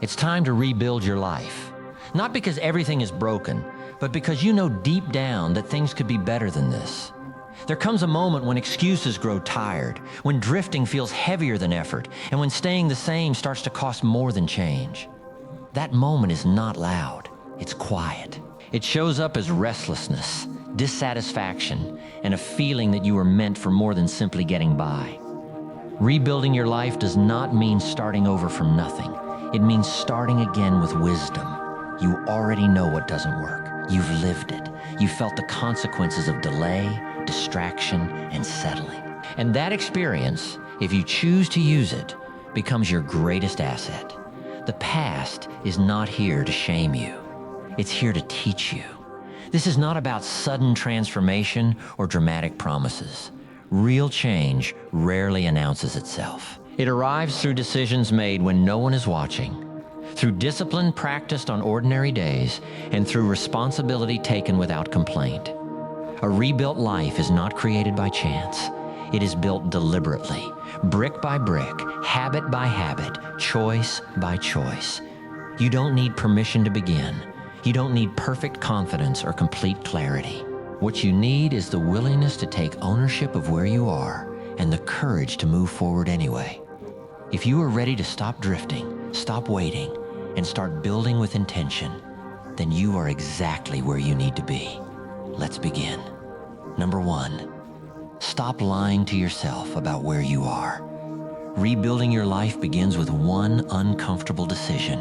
It's time to rebuild your life. Not because everything is broken, but because you know deep down that things could be better than this. There comes a moment when excuses grow tired, when drifting feels heavier than effort, and when staying the same starts to cost more than change. That moment is not loud, it's quiet. It shows up as restlessness, dissatisfaction, and a feeling that you were meant for more than simply getting by. Rebuilding your life does not mean starting over from nothing. It means starting again with wisdom. You already know what doesn't work. You've lived it. You've felt the consequences of delay, distraction, and settling. And that experience, if you choose to use it, becomes your greatest asset. The past is not here to shame you. It's here to teach you. This is not about sudden transformation or dramatic promises. Real change rarely announces itself. It arrives through decisions made when no one is watching, through discipline practiced on ordinary days, and through responsibility taken without complaint. A rebuilt life is not created by chance. It is built deliberately, brick by brick, habit by habit, choice by choice. You don't need permission to begin. You don't need perfect confidence or complete clarity. What you need is the willingness to take ownership of where you are and the courage to move forward anyway. If you are ready to stop drifting, stop waiting, and start building with intention, then you are exactly where you need to be. Let's begin. Number 1, stop lying to yourself about where you are. Rebuilding your life begins with one uncomfortable decision: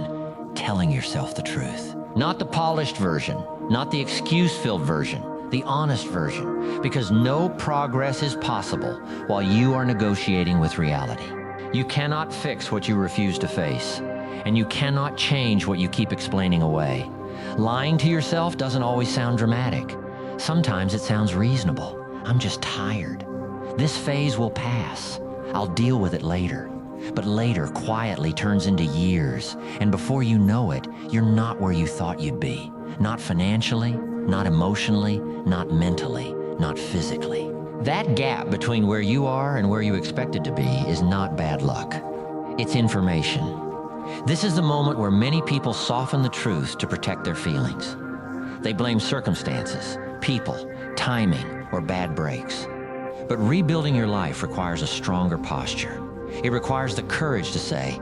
telling yourself the truth. Not the polished version, not the excuse-filled version, the honest version, because no progress is possible while you are negotiating with reality. You cannot fix what you refuse to face, and you cannot change what you keep explaining away. Lying to yourself doesn't always sound dramatic. Sometimes it sounds reasonable. I'm just tired. This phase will pass. I'll deal with it later. But later quietly turns into years, and before you know it, you're not where you thought you'd be. Not financially, not emotionally, not mentally, not physically. That gap between where you are and where you expected to be is not bad luck. It's information. This is the moment where many people soften the truth to protect their feelings. They blame circumstances, people, timing, or bad breaks. But rebuilding your life requires a stronger posture. It requires the courage to say,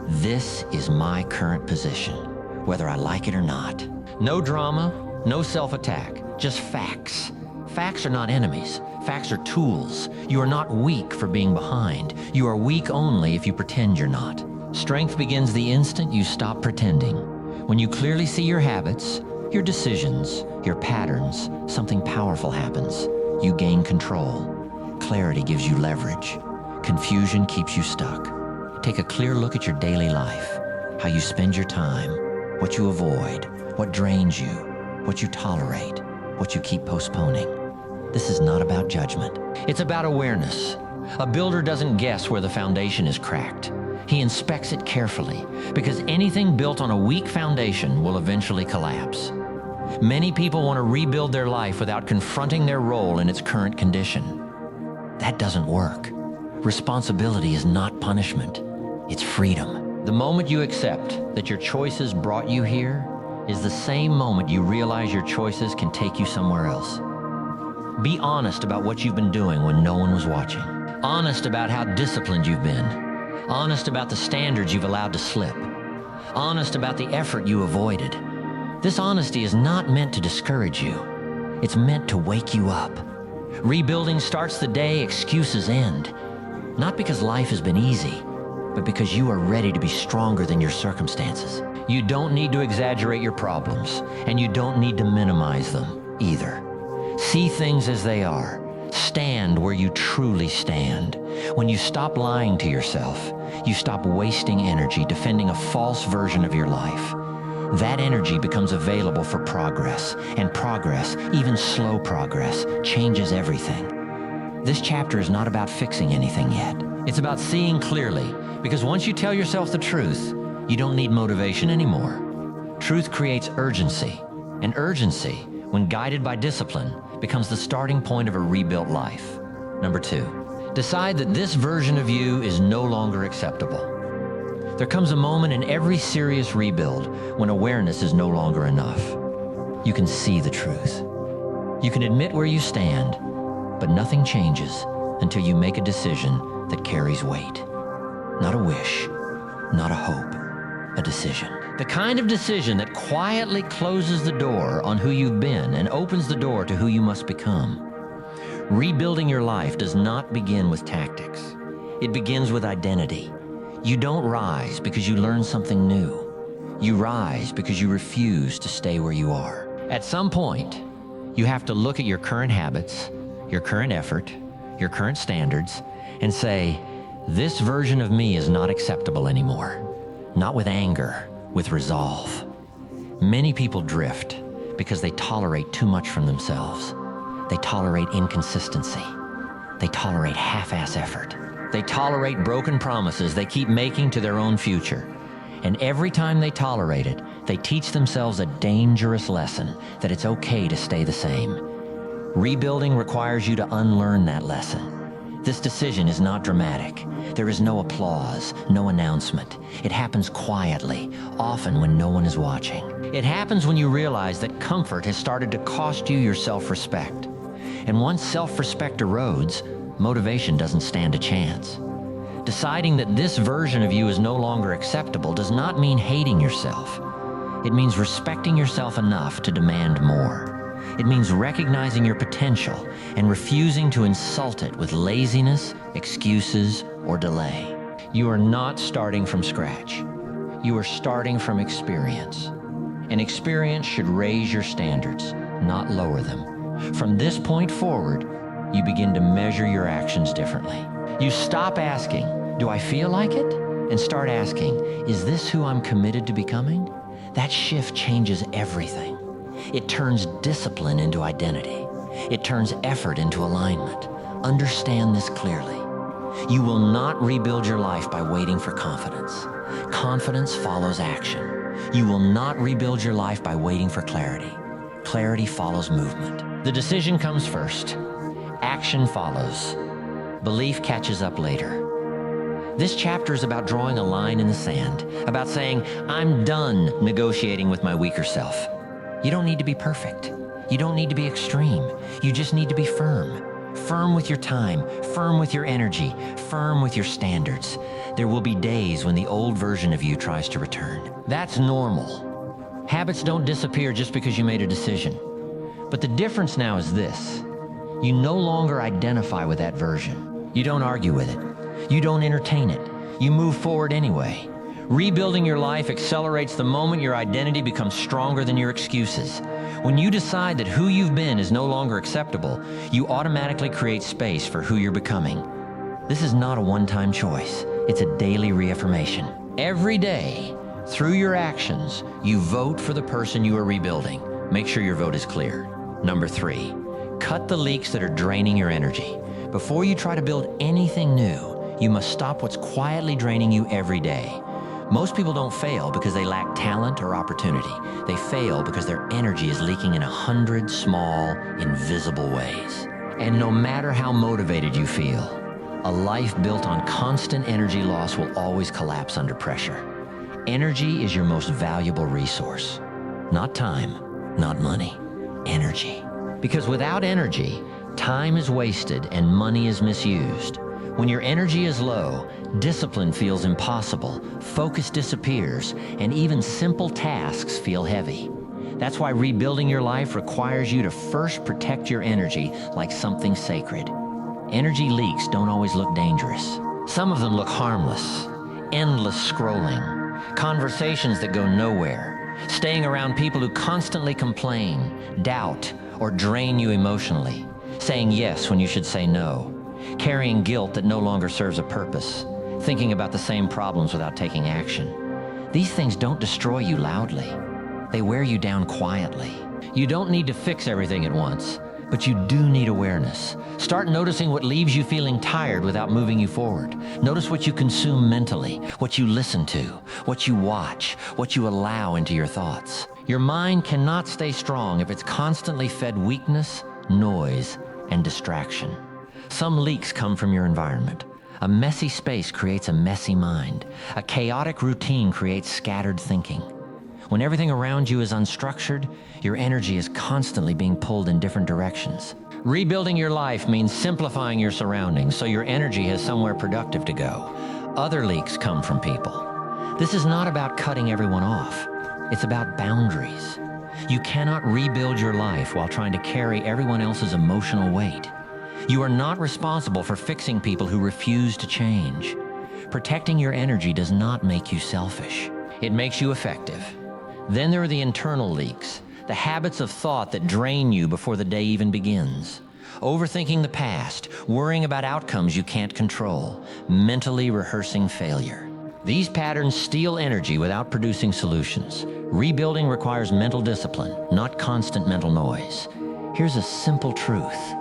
this is my current position, whether I like it or not. No drama, no self-attack, just facts. Facts are not enemies. Facts are tools. You are not weak for being behind. You are weak only if you pretend you're not. Strength begins the instant you stop pretending. When you clearly see your habits, your decisions, your patterns, something powerful happens. You gain control. Clarity gives you leverage. Confusion keeps you stuck. Take a clear look at your daily life, how you spend your time, what you avoid, what drains you, what you tolerate, what you keep postponing. This is not about judgment. It's about awareness. A builder doesn't guess where the foundation is cracked. He inspects it carefully, because anything built on a weak foundation will eventually collapse. Many people want to rebuild their life without confronting their role in its current condition. That doesn't work. Responsibility is not punishment. It's freedom. The moment you accept that your choices brought you here is the same moment you realize your choices can take you somewhere else. Be honest about what you've been doing when no one was watching. Honest about how disciplined you've been. Honest about the standards you've allowed to slip. Honest about the effort you avoided. This honesty is not meant to discourage you. It's meant to wake you up. Rebuilding starts the day excuses end. Not because life has been easy, but because you are ready to be stronger than your circumstances. You don't need to exaggerate your problems, and you don't need to minimize them either. See things as they are. Stand where you truly stand. When you stop lying to yourself, you stop wasting energy defending a false version of your life. That energy becomes available for progress, and progress, even slow progress, changes everything. This chapter is not about fixing anything yet. It's about seeing clearly, because once you tell yourself the truth, you don't need motivation anymore. Truth creates urgency, and urgency, when guided by discipline, becomes the starting point of a rebuilt life. Number 2, decide that this version of you is no longer acceptable. There comes a moment in every serious rebuild when awareness is no longer enough. You can see the truth. You can admit where you stand, but nothing changes until you make a decision that carries weight. Not a wish, not a hope, a decision. The kind of decision that quietly closes the door on who you've been and opens the door to who you must become. Rebuilding your life does not begin with tactics. It begins with identity. You don't rise because you learn something new. You rise because you refuse to stay where you are. At some point, you have to look at your current habits, your current effort, your current standards, and say, this version of me is not acceptable anymore. Not with anger, with resolve. Many people drift because they tolerate too much from themselves. They tolerate inconsistency. They tolerate half-ass effort. They tolerate broken promises they keep making to their own future. And every time they tolerate it, they teach themselves a dangerous lesson that it's okay to stay the same. Rebuilding requires you to unlearn that lesson. This decision is not dramatic. There is no applause, no announcement. It happens quietly, often when no one is watching. It happens when you realize that comfort has started to cost you your self-respect. And once self-respect erodes, motivation doesn't stand a chance. Deciding that this version of you is no longer acceptable does not mean hating yourself. It means respecting yourself enough to demand more. It means recognizing your potential and refusing to insult it with laziness, excuses, or delay. You are not starting from scratch. You are starting from experience. And experience should raise your standards, not lower them. From this point forward, you begin to measure your actions differently. You stop asking, do I feel like it? And start asking, is this who I'm committed to becoming? That shift changes everything. It turns discipline into identity. It turns effort into alignment. Understand this clearly. You will not rebuild your life by waiting for confidence. Confidence follows action. You will not rebuild your life by waiting for clarity. Clarity follows movement. The decision comes first. Action follows. Belief catches up later. This chapter is about drawing a line in the sand, about saying, I'm done negotiating with my weaker self. You don't need to be perfect. You don't need to be extreme. You just need to be firm. Firm with your time, firm with your energy, firm with your standards. There will be days when the old version of you tries to return. That's normal. Habits don't disappear just because you made a decision. But the difference now is this. You no longer identify with that version. You don't argue with it. You don't entertain it. You move forward anyway. Rebuilding your life accelerates the moment your identity becomes stronger than your excuses. When you decide that who you've been is no longer acceptable, you automatically create space for who you're becoming. This is not a one-time choice. It's a daily reaffirmation. Every day, through your actions, you vote for the person you are rebuilding. Make sure your vote is clear. Number 3, cut the leaks that are draining your energy. Before you try to build anything new, you must stop what's quietly draining you every day. Most people don't fail because they lack talent or opportunity. They fail because their energy is leaking in 100 small, invisible ways. And no matter how motivated you feel, a life built on constant energy loss will always collapse under pressure. Energy is your most valuable resource. Not time, not money, energy. Because without energy, time is wasted and money is misused. When your energy is low, discipline feels impossible, focus disappears, and even simple tasks feel heavy. That's why rebuilding your life requires you to first protect your energy like something sacred. Energy leaks don't always look dangerous. Some of them look harmless. Endless scrolling, conversations that go nowhere, staying around people who constantly complain, doubt, or drain you emotionally, saying yes when you should say no, carrying guilt that no longer serves a purpose, thinking about the same problems without taking action. These things don't destroy you loudly. They wear you down quietly. You don't need to fix everything at once, but you do need awareness. Start noticing what leaves you feeling tired without moving you forward. Notice what you consume mentally, what you listen to, what you watch, what you allow into your thoughts. Your mind cannot stay strong if it's constantly fed weakness, noise, and distraction. Some leaks come from your environment. A messy space creates a messy mind. A chaotic routine creates scattered thinking. When everything around you is unstructured, your energy is constantly being pulled in different directions. Rebuilding your life means simplifying your surroundings so your energy has somewhere productive to go. Other leaks come from people. This is not about cutting everyone off. It's about boundaries. You cannot rebuild your life while trying to carry everyone else's emotional weight. You are not responsible for fixing people who refuse to change. Protecting your energy does not make you selfish. It makes you effective. Then there are the internal leaks, the habits of thought that drain you before the day even begins. Overthinking the past, worrying about outcomes you can't control, mentally rehearsing failure. These patterns steal energy without producing solutions. Rebuilding requires mental discipline, not constant mental noise. Here's a simple truth.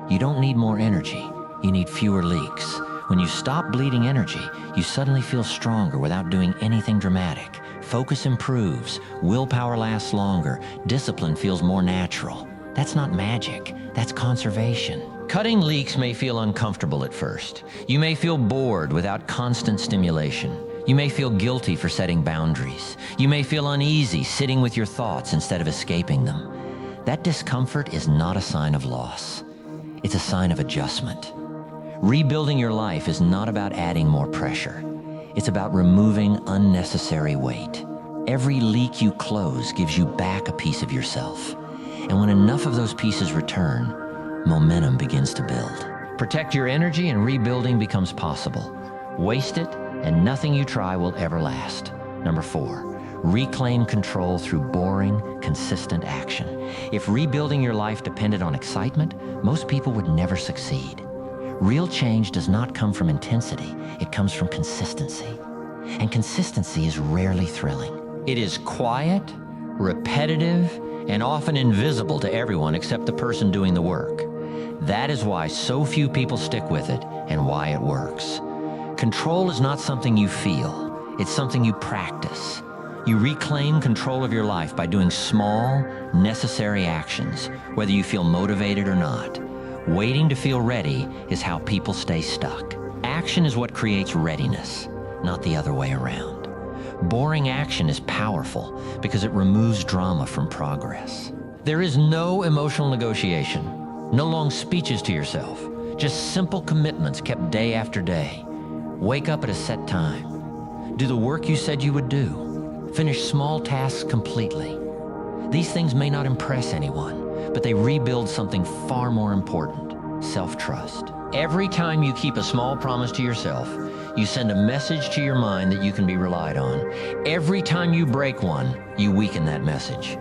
You don't need more energy. You need fewer leaks. When you stop bleeding energy, you suddenly feel stronger without doing anything dramatic. Focus improves, willpower lasts longer, discipline feels more natural. That's not magic, that's conservation. Cutting leaks may feel uncomfortable at first. You may feel bored without constant stimulation. You may feel guilty for setting boundaries. You may feel uneasy sitting with your thoughts instead of escaping them. That discomfort is not a sign of loss. It's a sign of adjustment. Rebuilding your life is not about adding more pressure. It's about removing unnecessary weight. Every leak you close gives you back a piece of yourself. And when enough of those pieces return, momentum begins to build. Protect your energy and rebuilding becomes possible. Waste it, and nothing you try will ever last. Number 4, reclaim control through boring, consistent action. If rebuilding your life depended on excitement, most people would never succeed. Real change does not come from intensity, it comes from consistency. And consistency is rarely thrilling. It is quiet, repetitive, and often invisible to everyone except the person doing the work. That is why so few people stick with it and why it works. Control is not something you feel, it's something you practice. You reclaim control of your life by doing small, necessary actions, whether you feel motivated or not. Waiting to feel ready is how people stay stuck. Action is what creates readiness, not the other way around. Boring action is powerful because it removes drama from progress. There is no emotional negotiation, no long speeches to yourself, just simple commitments kept day after day. Wake up at a set time. Do the work you said you would do. Finish small tasks completely. These things may not impress anyone, but they rebuild something far more important: self-trust. Every time you keep a small promise to yourself, you send a message to your mind that you can be relied on. Every time you break one, you weaken that message.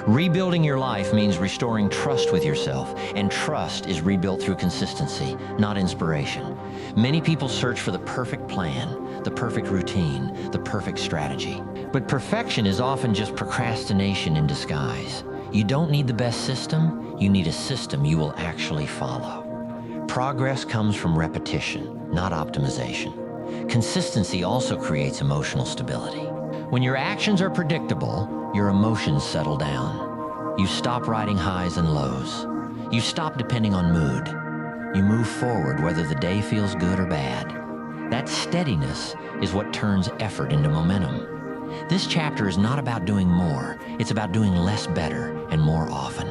Rebuilding your life means restoring trust with yourself, and trust is rebuilt through consistency, not inspiration. Many people search for the perfect plan, the perfect routine, the perfect strategy. But perfection is often just procrastination in disguise. You don't need the best system, you need a system you will actually follow. Progress comes from repetition, not optimization. Consistency also creates emotional stability. When your actions are predictable, your emotions settle down. You stop riding highs and lows. You stop depending on mood. You move forward whether the day feels good or bad. That steadiness is what turns effort into momentum. This chapter is not about doing more. It's about doing less better and more often.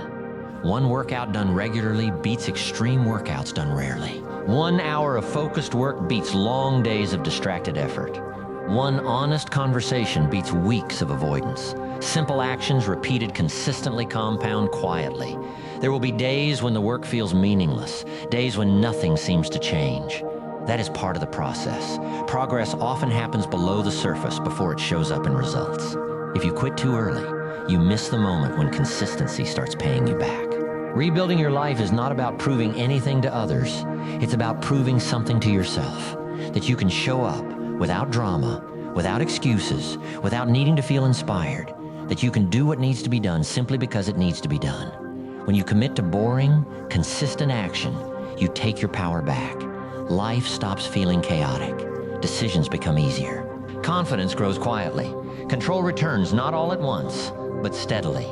One workout done regularly beats extreme workouts done rarely. 1 hour of focused work beats long days of distracted effort. One honest conversation beats weeks of avoidance. Simple actions repeated consistently compound quietly. There will be days when the work feels meaningless, days when nothing seems to change. That is part of the process. Progress often happens below the surface before it shows up in results. If you quit too early, you miss the moment when consistency starts paying you back. Rebuilding your life is not about proving anything to others. It's about proving something to yourself, that you can show up without drama, without excuses, without needing to feel inspired, that you can do what needs to be done simply because it needs to be done. When you commit to boring, consistent action, you take your power back. Life stops feeling chaotic. Decisions become easier. Confidence grows quietly. Control returns not all at once, but steadily.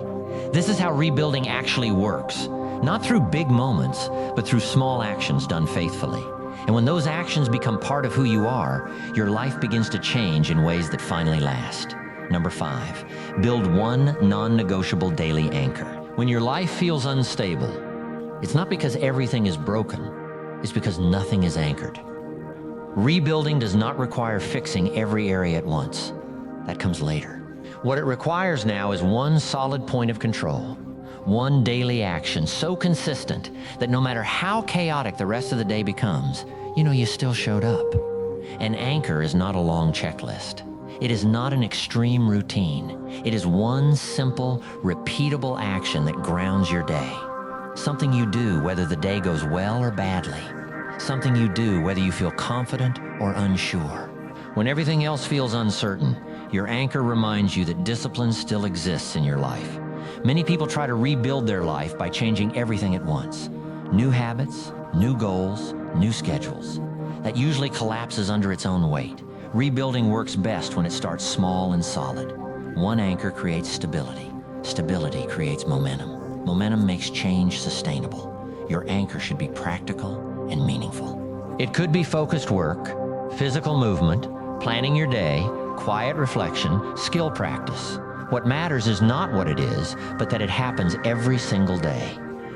This is how rebuilding actually works. Not through big moments, but through small actions done faithfully. And when those actions become part of who you are, your life begins to change in ways that finally last. Number 5, build one non-negotiable daily anchor. When your life feels unstable, it's not because everything is broken, it's because nothing is anchored. Rebuilding does not require fixing every area at once. That comes later. What it requires now is one solid point of control, one daily action so consistent that no matter how chaotic the rest of the day becomes, you still showed up. An anchor is not a long checklist. It is not an extreme routine. It is one simple, repeatable action that grounds your day. Something you do whether the day goes well or badly. Something you do whether you feel confident or unsure. When everything else feels uncertain, your anchor reminds you that discipline still exists in your life. Many people try to rebuild their life by changing everything at once. New habits, new goals, new schedules. That usually collapses under its own weight. Rebuilding works best when it starts small and solid. One anchor creates stability. Stability creates momentum. Momentum makes change sustainable. Your anchor should be practical and meaningful. It could be focused work, physical movement, planning your day, quiet reflection, skill practice. What matters is not what it is, but that it happens every single day.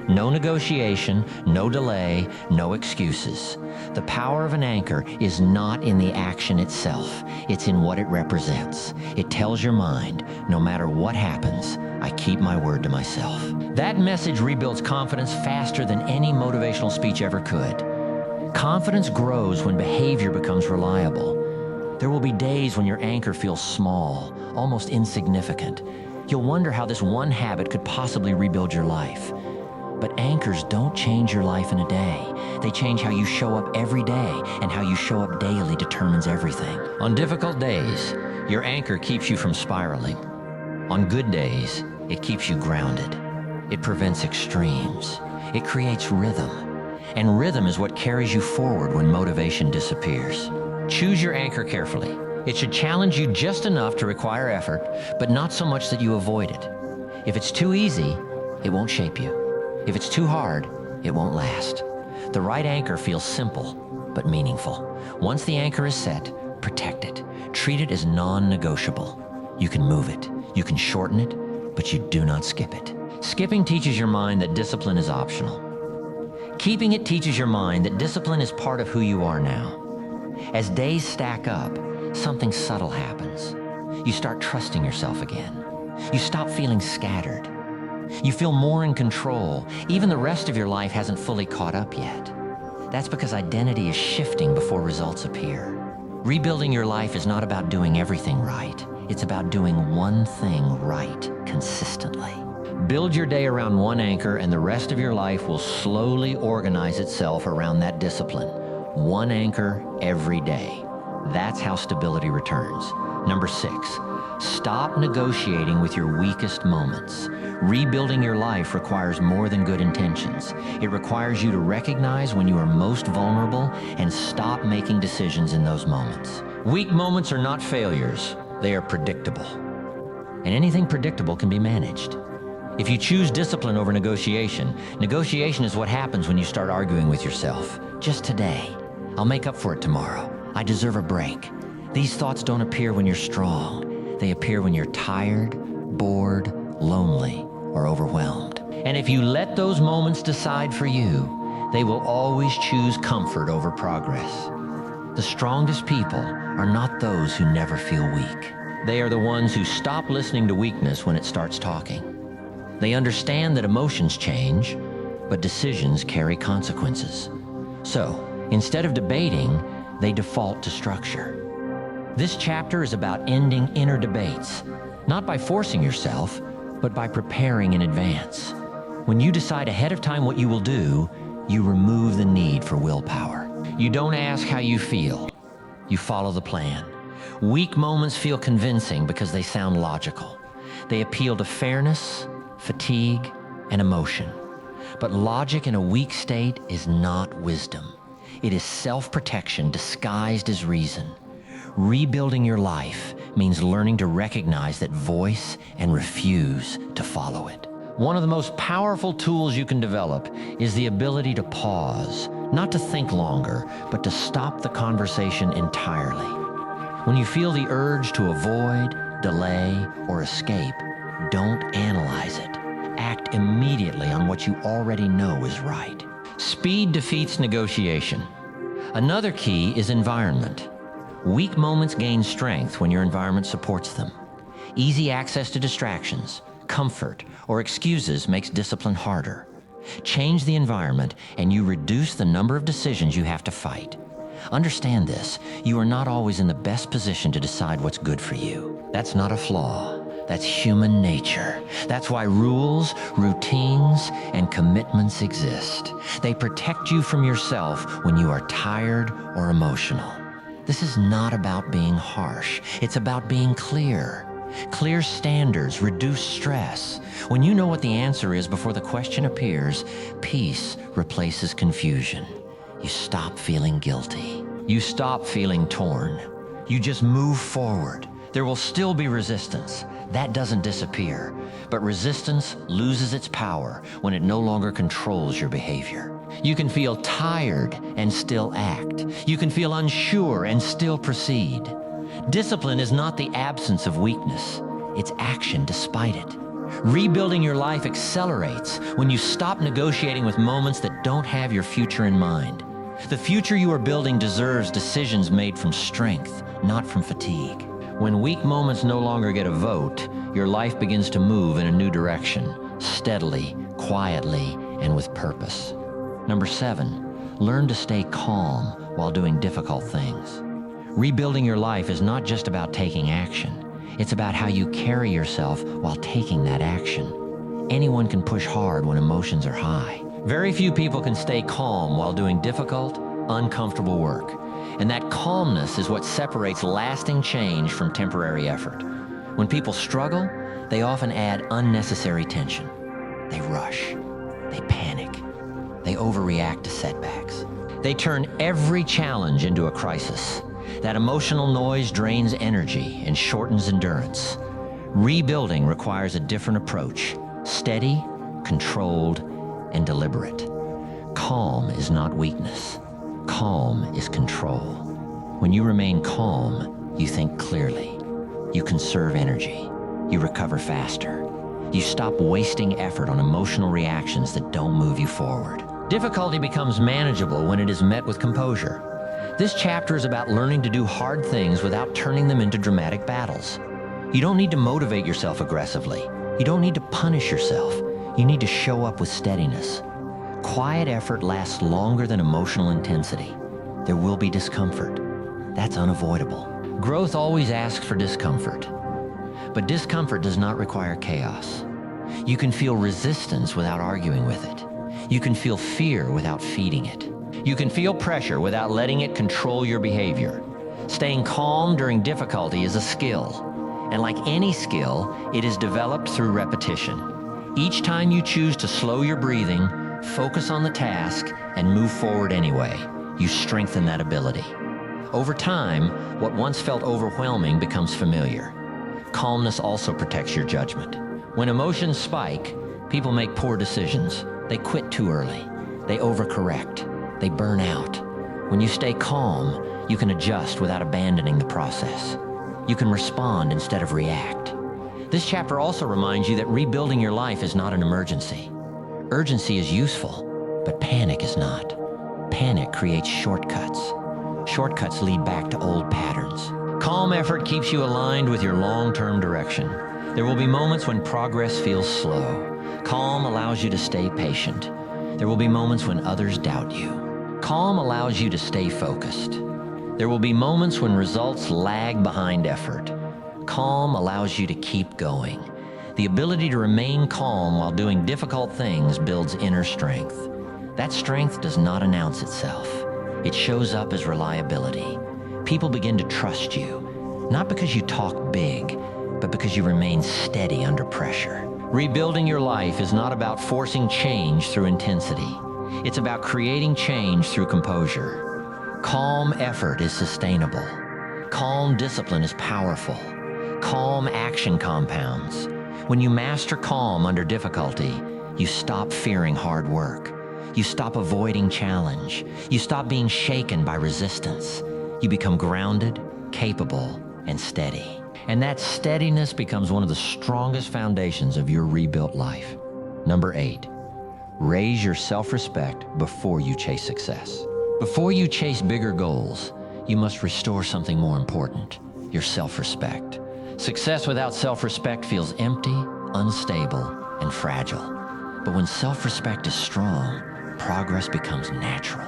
No negotiation, no delay, no excuses. The power of an anchor is not in the action itself. It's in what it represents. It tells your mind, no matter what happens, I keep my word to myself. That message rebuilds confidence faster than any motivational speech ever could. Confidence grows when behavior becomes reliable. There will be days when your anchor feels small, almost insignificant. You'll wonder how this one habit could possibly rebuild your life. But anchors don't change your life in a day. They change how you show up every day, and how you show up daily determines everything. On difficult days, your anchor keeps you from spiraling. On good days, it keeps you grounded. It prevents extremes. It creates rhythm. And rhythm is what carries you forward when motivation disappears. Choose your anchor carefully. It should challenge you just enough to require effort, but not so much that you avoid it. If it's too easy, it won't shape you. If it's too hard, it won't last. The right anchor feels simple, but meaningful. Once the anchor is set, protect it. Treat it as non-negotiable. You can move it, you can shorten it, but you do not skip it. Skipping teaches your mind that discipline is optional. Keeping it teaches your mind that discipline is part of who you are now. As days stack up, something subtle happens. You start trusting yourself again. You stop feeling scattered. You feel more in control. Even the rest of your life hasn't fully caught up yet. That's because identity is shifting before results appear. Rebuilding your life is not about doing everything right. It's about doing one thing right consistently. Build your day around one anchor, and the rest of your life will slowly organize itself around that discipline. One anchor every day. That's how stability returns. Number 6, stop negotiating with your weakest moments. Rebuilding your life requires more than good intentions. It requires you to recognize when you are most vulnerable and stop making decisions in those moments. Weak moments are not failures. They are predictable. And anything predictable can be managed. If you choose discipline over negotiation, negotiation is what happens when you start arguing with yourself. Just today. I'll make up for it tomorrow. I deserve a break. These thoughts don't appear when you're strong. They appear when you're tired, bored, lonely, or overwhelmed. And if you let those moments decide for you, they will always choose comfort over progress. The strongest people are not those who never feel weak. They are the ones who stop listening to weakness when it starts talking. They understand that emotions change, but decisions carry consequences. So, instead of debating, they default to structure. This chapter is about ending inner debates, not by forcing yourself, but by preparing in advance. When you decide ahead of time what you will do, you remove the need for willpower. You don't ask how you feel. You follow the plan. Weak moments feel convincing because they sound logical. They appeal to fairness, fatigue, and emotion. But logic in a weak state is not wisdom. It is self-protection disguised as reason. Rebuilding your life means learning to recognize that voice and refuse to follow it. One of the most powerful tools you can develop is the ability to pause, Not to think longer, but to stop the conversation entirely. When you feel the urge to avoid, delay, or escape, don't analyze it. Act immediately on what you already know is right. Speed defeats negotiation. Another key is environment. Weak moments gain strength when your environment supports them. Easy access to distractions, comfort, or excuses makes discipline harder. Change the environment and you reduce the number of decisions you have to fight. Understand this, you are not always in the best position to decide what's good for you. That's not a flaw. That's human nature. That's why rules, routines, and commitments exist. They protect you from yourself when you are tired or emotional. This is not about being harsh. It's about being clear. Clear standards reduce stress. When you know what the answer is before the question appears, peace replaces confusion. You stop feeling guilty. You stop feeling torn. You just move forward. There will still be resistance. That doesn't disappear. But resistance loses its power when it no longer controls your behavior. You can feel tired and still act. You can feel unsure and still proceed. Discipline is not the absence of weakness. It's action despite it. Rebuilding your life accelerates when you stop negotiating with moments that don't have your future in mind. The future you are building deserves decisions made from strength, not from fatigue. When weak moments no longer get a vote, your life begins to move in a new direction, steadily, quietly, and with purpose. Number 7, learn to stay calm while doing difficult things. Rebuilding your life is not just about taking action. It's about how you carry yourself while taking that action. Anyone can push hard when emotions are high. Very few people can stay calm while doing difficult, uncomfortable work. And that calmness is what separates lasting change from temporary effort. When people struggle, they often add unnecessary tension. They rush. They panic. They overreact to setbacks. They turn every challenge into a crisis. That emotional noise drains energy and shortens endurance. Rebuilding requires a different approach, steady, controlled, and deliberate. Calm is not weakness. Calm is control. When you remain calm, you think clearly. You conserve energy. You recover faster. You stop wasting effort on emotional reactions that don't move you forward. Difficulty becomes manageable when it is met with composure. This chapter is about learning to do hard things without turning them into dramatic battles. You don't need to motivate yourself aggressively. You don't need to punish yourself. You need to show up with steadiness. Quiet effort lasts longer than emotional intensity. There will be discomfort. That's unavoidable. Growth always asks for discomfort. But discomfort does not require chaos. You can feel resistance without arguing with it. You can feel fear without feeding it. You can feel pressure without letting it control your behavior. Staying calm during difficulty is a skill. And like any skill, it is developed through repetition. Each time you choose to slow your breathing, focus on the task, and move forward anyway, you strengthen that ability. Over time, what once felt overwhelming becomes familiar. Calmness also protects your judgment. When emotions spike, people make poor decisions. They quit too early. They overcorrect. They burn out. When you stay calm, you can adjust without abandoning the process. You can respond instead of react. This chapter also reminds you that rebuilding your life is not an emergency. Urgency is useful, but panic is not. Panic creates shortcuts. Shortcuts lead back to old patterns. Calm effort keeps you aligned with your long-term direction. There will be moments when progress feels slow. Calm allows you to stay patient. There will be moments when others doubt you. Calm allows you to stay focused. There will be moments when results lag behind effort. Calm allows you to keep going. The ability to remain calm while doing difficult things builds inner strength. That strength does not announce itself. It shows up as reliability. People begin to trust you, not because you talk big, but because you remain steady under pressure. Rebuilding your life is not about forcing change through intensity. It's about creating change through composure. Calm effort is sustainable. Calm discipline is powerful. Calm action compounds. When you master calm under difficulty, you stop fearing hard work. You stop avoiding challenge. You stop being shaken by resistance. You become grounded, capable, and steady. And that steadiness becomes one of the strongest foundations of your rebuilt life. Number 8, raise your self-respect before you chase success. Before you chase bigger goals, you must restore something more important, your self-respect. Success without self-respect feels empty, unstable, and fragile. But when self-respect is strong, progress becomes natural.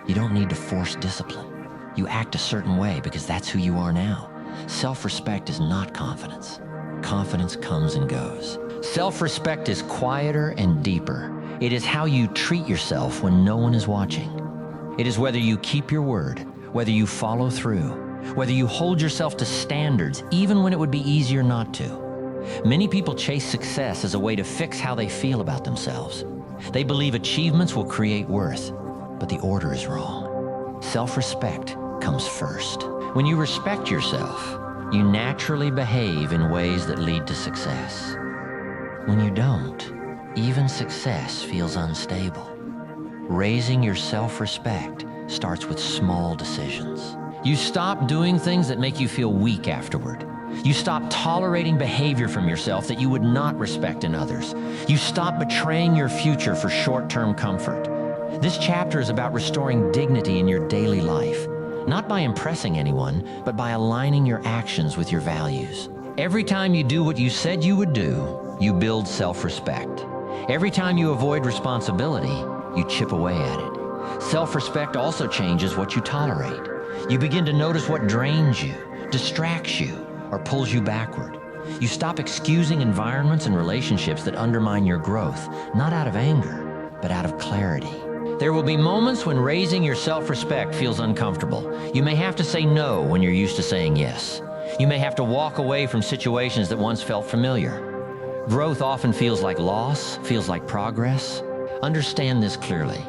You don't need to force discipline. You act a certain way because that's who you are now. Self-respect is not confidence. Confidence comes and goes. Self-respect is quieter and deeper. It is how you treat yourself when no one is watching. It is whether you keep your word, whether you follow through, whether you hold yourself to standards even when it would be easier not to. Many people chase success as a way to fix how they feel about themselves. They believe achievements will create worth, but the order is wrong. Self-respect comes first. When you respect yourself, you naturally behave in ways that lead to success. When you don't, even success feels unstable. Raising your self-respect starts with small decisions. You stop doing things that make you feel weak afterward. You stop tolerating behavior from yourself that you would not respect in others. You stop betraying your future for short-term comfort. This chapter is about restoring dignity in your daily life, not by impressing anyone, but by aligning your actions with your values. Every time you do what you said you would do, you build self-respect. Every time you avoid responsibility, you chip away at it. Self-respect also changes what you tolerate. You begin to notice what drains you, distracts you, or pulls you backward. You stop excusing environments and relationships that undermine your growth, not out of anger, but out of clarity. There will be moments when raising your self-respect feels uncomfortable. You may have to say no when you're used to saying yes. You may have to walk away from situations that once felt familiar. Growth often feels like loss, feels like progress. Understand this clearly.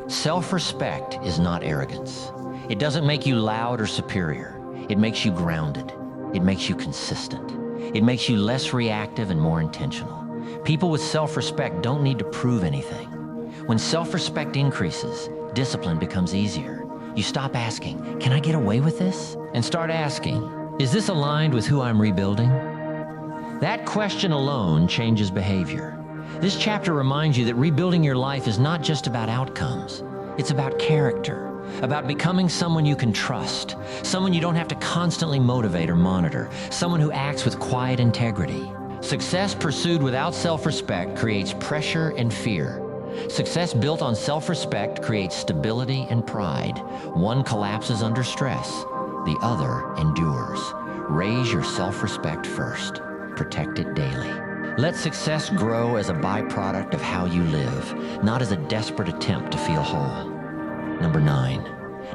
Self-respect is not arrogance. It doesn't make you loud or superior. It makes you grounded. It makes you consistent. It makes you less reactive and more intentional. People with self-respect don't need to prove anything. When self-respect increases, discipline becomes easier. You stop asking, "Can I get away with this?" and start asking, "Is this aligned with who I'm rebuilding?" That question alone changes behavior. This chapter reminds you that rebuilding your life is not just about outcomes. It's about character, about becoming someone you can trust, someone you don't have to constantly motivate or monitor, someone who acts with quiet integrity. Success pursued without self-respect creates pressure and fear. Success built on self-respect creates stability and pride. One collapses under stress, the other endures. Raise your self-respect first. Protect it daily. Let success grow as a byproduct of how you live, not as a desperate attempt to feel whole. Number 9,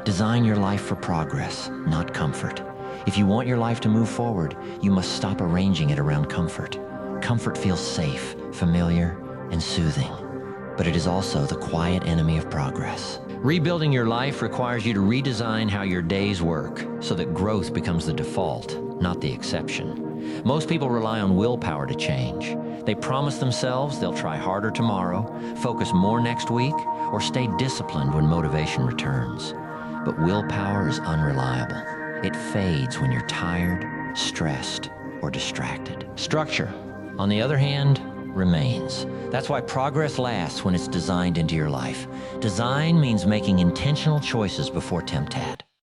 design your life for progress, not comfort. If you want your life to move forward, you must stop arranging it around comfort. Comfort feels safe, familiar, and soothing, but it is also the quiet enemy of progress. Rebuilding your life requires you to redesign how your days work so that growth becomes the default, not the exception. Most people rely on willpower to change. They promise themselves they'll try harder tomorrow, focus more next week, or stay disciplined when motivation returns. But willpower is unreliable. It fades when you're tired, stressed, or distracted. Structure, on the other hand, remains. That's why progress lasts when it's designed into your life. Design means making intentional choices before tempted.